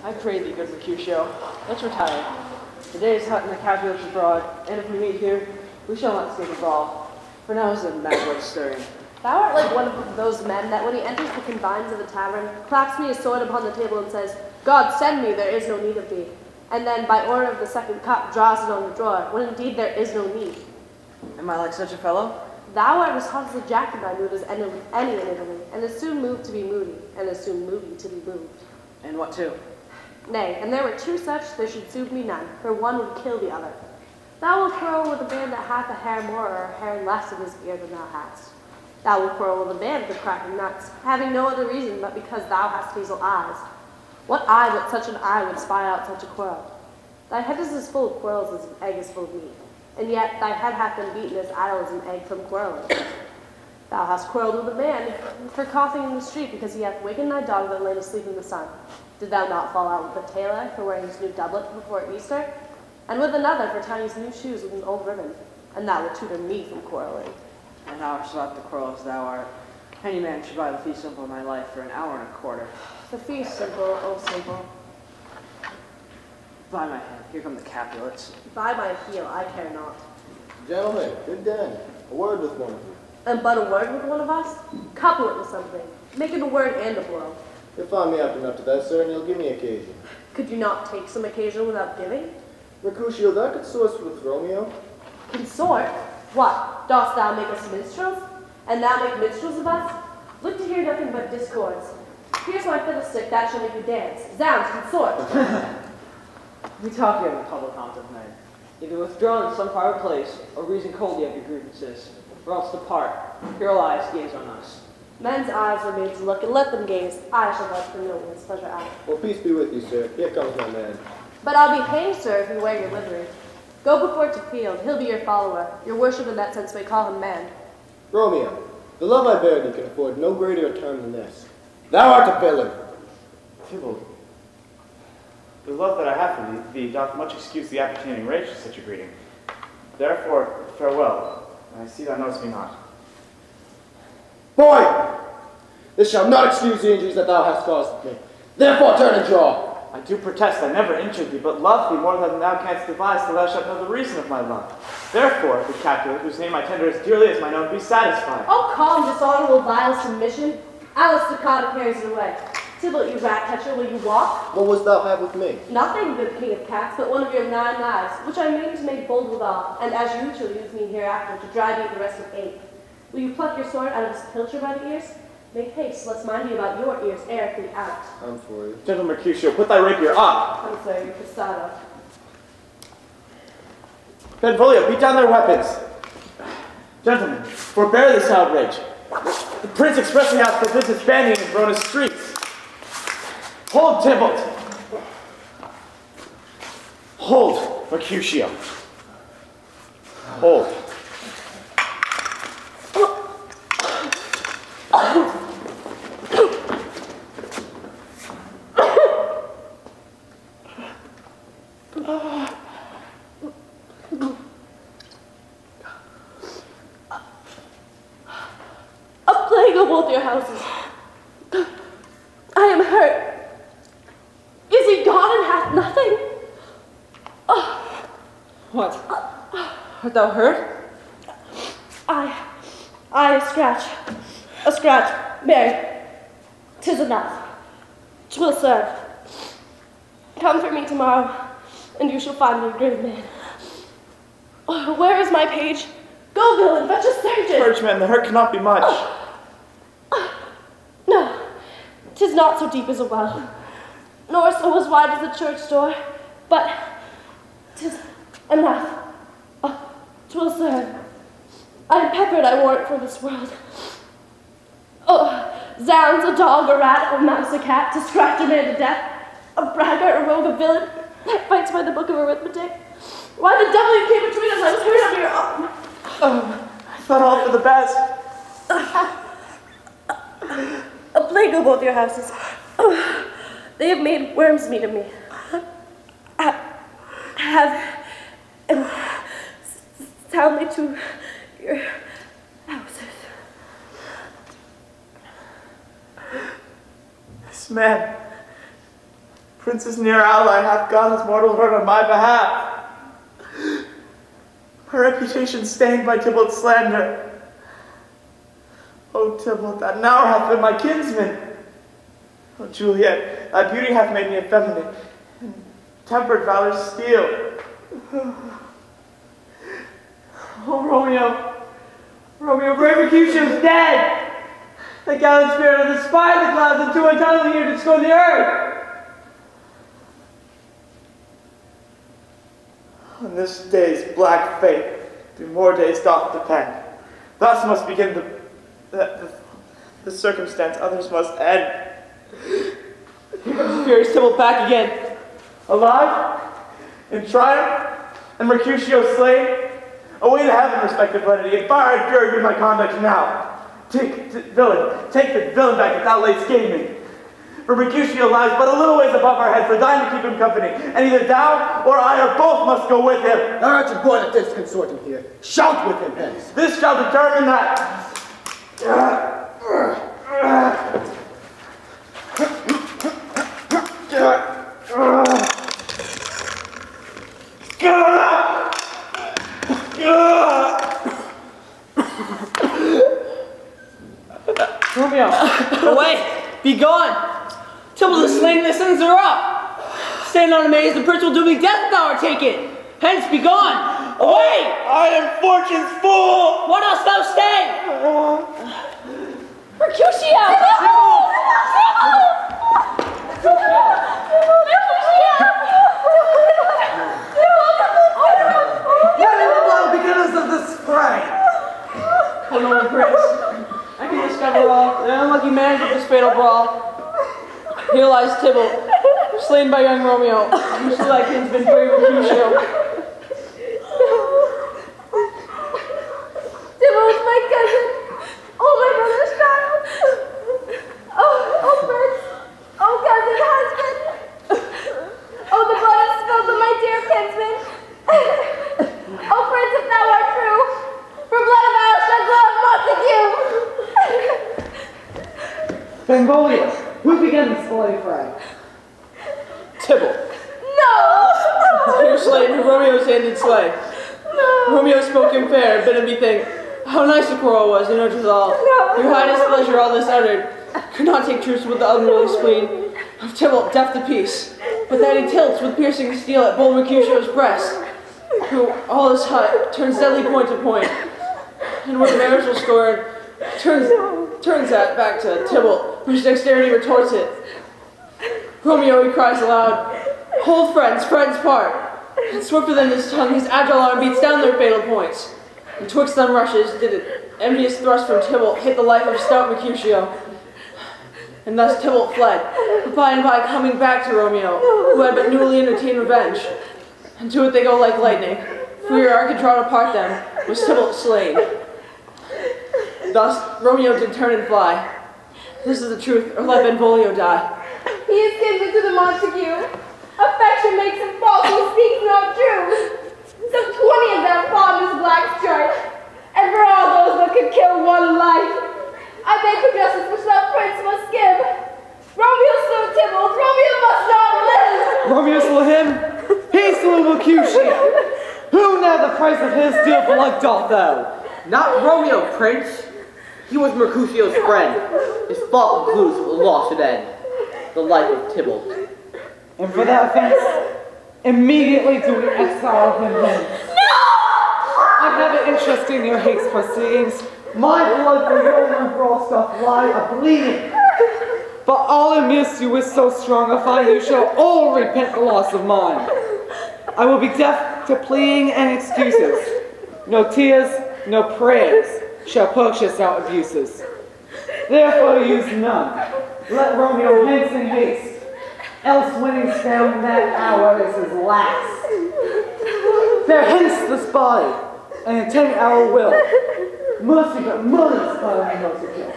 I pray thee, good Mercutio. Let's retire. The day is hot and the Capulets abroad, and if we meet here, we shall not escape a brawl. For now is the mad blood stirring. Thou art like one of those men that when he enters the confines of a tavern, claps me his sword upon the table and says, God send me, there is no need of thee. And then, by order of the second cup, draws it on the drawer, when indeed there is no need. Am I like such a fellow? Thou art as hot as a jack in thy mood as any in Italy, and as soon moved to be moody, and as soon moody to be moved. And what too? Nay, and there were two such, there should soon be none, for one would kill the other. Thou wilt quarrel with a man that hath a hair more or a hair less in his beard than thou hast. Thou wilt quarrel with a man for cracking nuts, having no other reason but because thou hast hazel eyes. What eye but such an eye would spy out such a quarrel? Thy head is as full of quarrels as an egg is full of meat, and yet thy head hath been beaten as idle as an egg from quarreling. Thou hast quarrelled with a man for coughing in the street because he hath wakened thy dog that laid asleep in the sun. Did thou not fall out with a tailor for wearing his new doublet before Easter? And with another for tying his new shoes with an old ribbon? And thou wilt tutor me from quarreling. And thou art not to quarrel as thou art. Any man should buy the fee simple of my life for an hour and a quarter. The fee simple, oh simple. By my head, here come the Capulets. By my heel, I care not. Gentlemen, good den. A word with one of you. And but a word with one of us? Couple it with something. Make it a word and a blow. You'll find me up enough to that, sir, and you'll give me occasion. Could you not take some occasion without giving? Mercutio, thou consort with Romeo? Consort? What? Dost thou make us minstrels? And thou make minstrels of us? Look to hear nothing but discords. Here's my fiddlestick, that shall make you dance. Zounds, consort! We talk here in the public haunt of men. Either withdraw in some private place, or reason coldly of your grievances, or else depart. Here all eyes gaze on us. Men's eyes remain to look, and let them gaze. I shall let them know when his pleasure out. Well, peace be with you, sir. Here comes my man. But I'll be hanged, sir, if you wear your livery. Go before to field. He'll be your follower. Your worship in that sense may call him man. Romeo, the love I bear thee can afford no greater a term than this. Thou art a villain. Tybalt, the love that I have for thee doth much excuse the appertaining rage to such a greeting. Therefore, farewell. I see thou knowest me not. Boy! This shall not excuse the injuries that thou hast caused me. Therefore turn and draw. I do protest I never injured thee, but love thee more than thou canst devise till thou shalt know the reason of my love. Therefore, the Capulet, whose name I tender as dearly as mine own, be satisfied. Oh, calm, dishonorable, vile submission. Alice Staccato carries it away. Tybalt, you rat catcher, will you walk? What wouldst thou have with me? Nothing, good king of cats, but one of your 9 lives, which I mean to make bold withal, and as you shall use me hereafter to drive you the rest of 8. Will you pluck your sword out of his pilcher by the ears? Make haste, let's mind you about your ears ere it be out. I'm for you. Gentle Mercutio, put thy rapier up. I'm sorry, your passado. Benvolio, beat down their weapons. Gentlemen, forbear this outrage. The prince expressly hath forbid his banning in Verona's streets. Hold, Tybalt. Hold, Mercutio. Hold. A plague of both your houses. I am hurt. Is he gone and hath nothing? What? Art thou hurt? A scratch. A scratch. Mary, 'tis enough. 'Twill serve. Come for me tomorrow, and you shall find me a great man. Where is my page? Go, villain, fetch a surgeon. Churchman, the hurt cannot be much. No, 'tis not so deep as a well, nor so as wide as the church door, but 'tis enough. 'Twill serve. I am peppered, I warrant, for this world. Oh, zounds, a dog, a rat, a mouse, a cat, to scratch a man to death, a braggart, a rogue, a villain, that fights by the book of arithmetic. Why the devil you came between us? I was hurt under your arm. Oh, I thought all for the best. A plague of both your houses. They have made worms meat of me. And soundly to your houses. This man, Prince's near ally hath got his mortal hurt on my behalf. My reputation stained by Tybalt's slander. O Tybalt, that now hath been my kinsman. O Juliet, thy beauty hath made me effeminate, and tempered valor's steel. Oh, Romeo, brave Mercutio is dead! The gallant spirit of the spy of the clouds and too untimely here to scorn the earth! On this day's black fate, through more days doth depend. Thus must begin the circumstance, others must end. Here comes the furious Tybalt back again. Alive? In triumph? And Mercutio slain? Away to heaven, respected Brittany, and fire and fury be my conduct now. Take the villain back that thou layst gaming. For Mercutio lies but a little ways above our heads, for thine to keep him company, and either thou or I or both must go with him. Thou art your boy that didst consort him here. Shout with him hence. This shall determine that. Romeo, away! Be gone! Tybalt is slain and the sentence are up! Stand not amazed, the prince will do me death if thou art taken! Hence, be gone! Away! I am fortune's fool! Why dost thou stay? Mercutio! Let him alone, beginners of this fray! Hello, prince. I can discover all the unlucky man of this fatal brawl. Here lies Tybalt, slain by young Romeo, who slew thy kinsman brave Mercutio. Tybalt's my cousin. Oh, my brother's child. Oh, prince. Oh, cousin, husband. Oh, the blood is spilled on my dear kinsman. Oh, prince, if thou art true, for blood of ours shall glow of Montague. Benvolio, who began this bloody fray? Tybalt. No! Here slain, who Romeo's hand did slay. No! Romeo spoke him fair, bid him bethink how nice the quarrel was, and urges all. Your highness pleasure all this uttered could not take truce with the unruly spleen of Tybalt, deaf to peace, but that he tilts with piercing steel at bold Mercutio's breast, who all his hut turns deadly point to point, and with marital scorn turns that back to Tybalt, whose dexterity retorts it. Romeo, he cries aloud, hold friends part, and swifter than his tongue, his agile arm beats down their fatal points. And twixt them rushes did an envious thrust from Tybalt hit the life of stout Mercutio. And thus Tybalt fled, but by and by coming back to Romeo, who had but newly entertained revenge. And to it they go like lightning, for your arc had drawn apart them, was Tybalt slain. Thus Romeo did turn and fly. This is the truth, or let Benvolio die. He is kinsman to the Montague. Affection makes him false, he speaks not true. Some 20 of them fought in his black strife, and for all those that could kill one life, I beg for justice which that prince must give. Romeo slew Tybalt, Romeo must not live! Romeo slew him, he slew Mercutio. Who now the price of his dear blood doth thou? Not Romeo, prince. He was Mercutio's friend. His fault concludes with a loss should end. The life of Tybalt. And for that offense, immediately do we exile him hence. No! I have an interest in your haste proceedings. My blood for your own brawl doth lie a-bleeding. But all amidst you is so strong, I find you shall all repent the loss of mine. I will be deaf to pleading and excuses. No tears, no prayers shall purchase our abuses. Therefore use none. Let Romeo hence in haste, else when he's found that hour is his last. Bear hence this body, and attain our will. Mercy but murder's calling mercy kill.